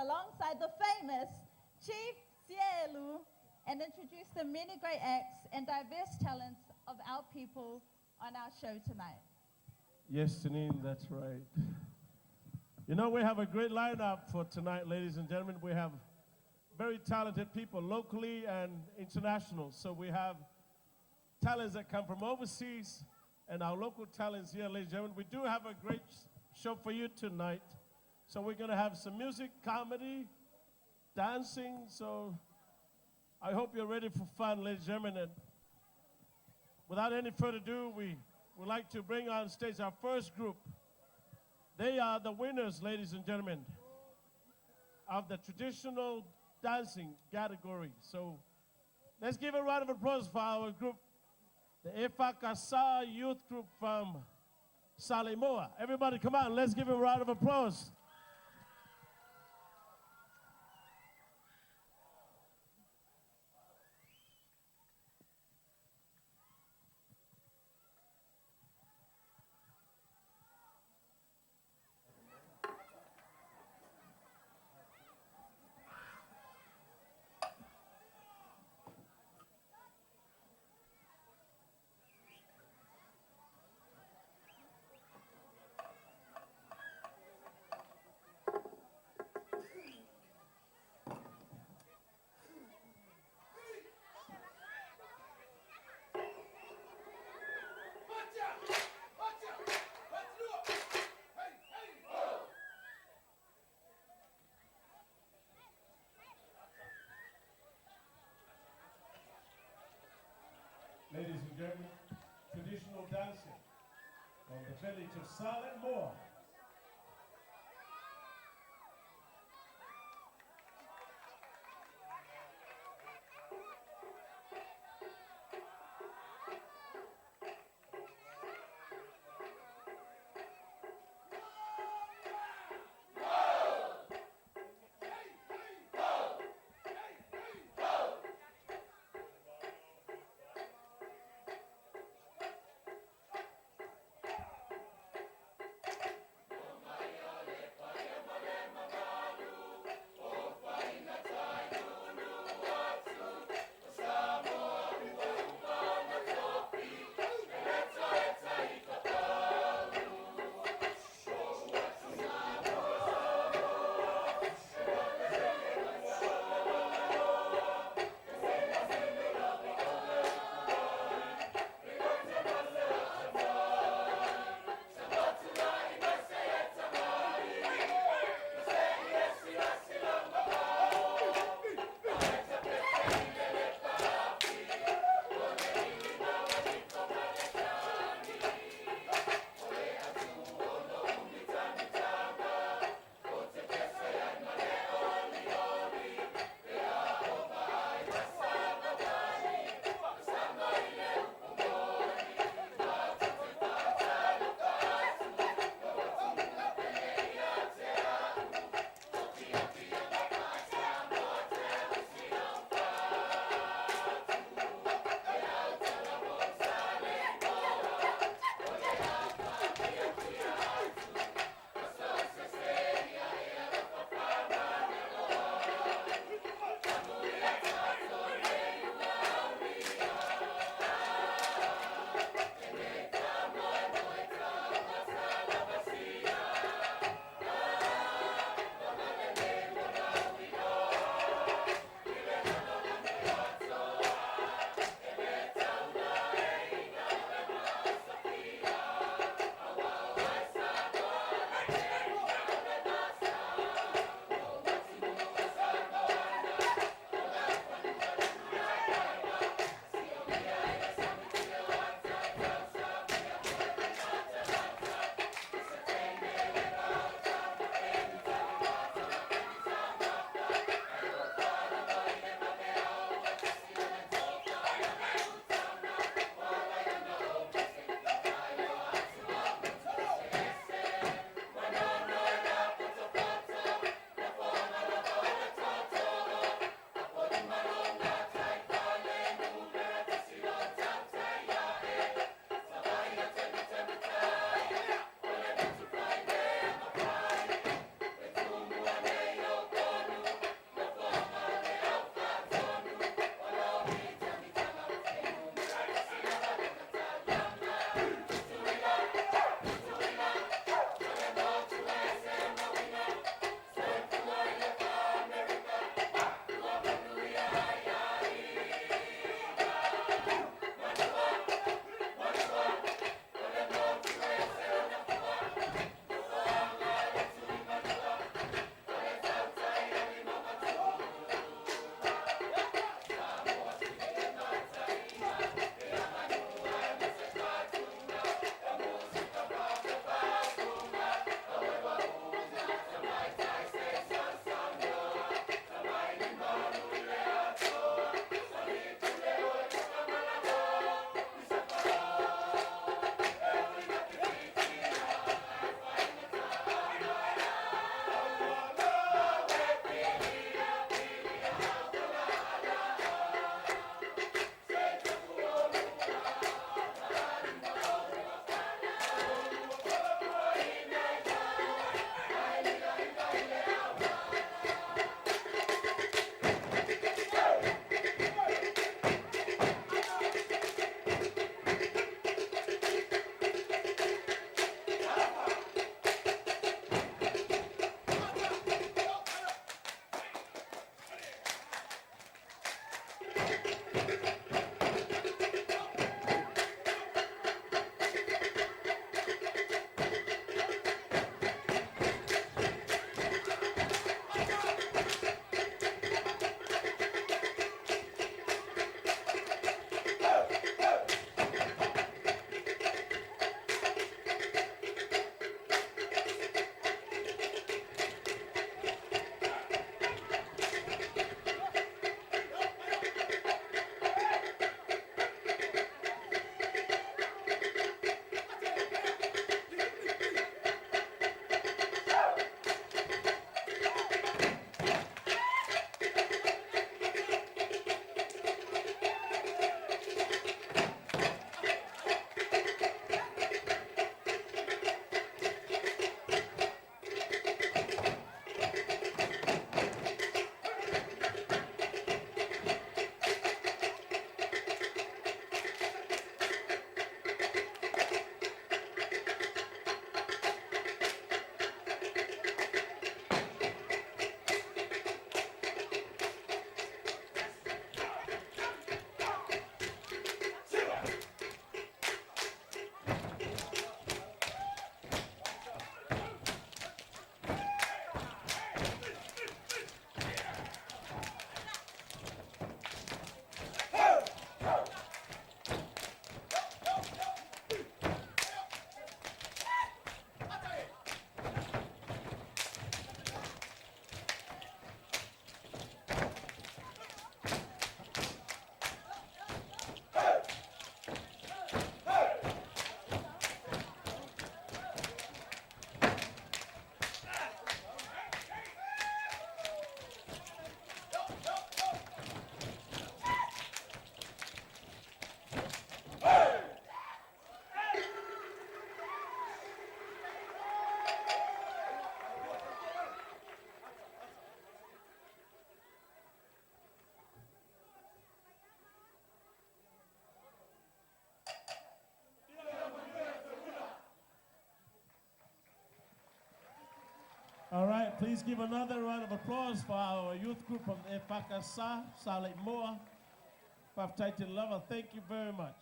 alongside the famous Chief Sielu and introduce the many great acts and diverse talents of our people on our show tonight. Yes, Janine, that's right. You know, we have a great lineup for tonight, ladies and gentlemen. We have very talented people, locally and international. So we have talents that come from overseas and our local talents here, ladies and gentlemen. We do have a great show for you tonight. So we're going to have some music, comedy, dancing. So I hope you're ready for fun, ladies and gentlemen. And without any further ado, we would like to bring on stage our first group. They are the winners, ladies and gentlemen, of the traditional dancing category. So let's give a round of applause for our group, the Efakasa Youth Group from Salimoa. Everybody, come on, let's give a round of applause. Ladies and gentlemen, traditional dancing from the village of Salimoa. Please give another round of applause for our youth group from Epakasa, Saleh Moa, Faf Titan Lover. Thank you very much.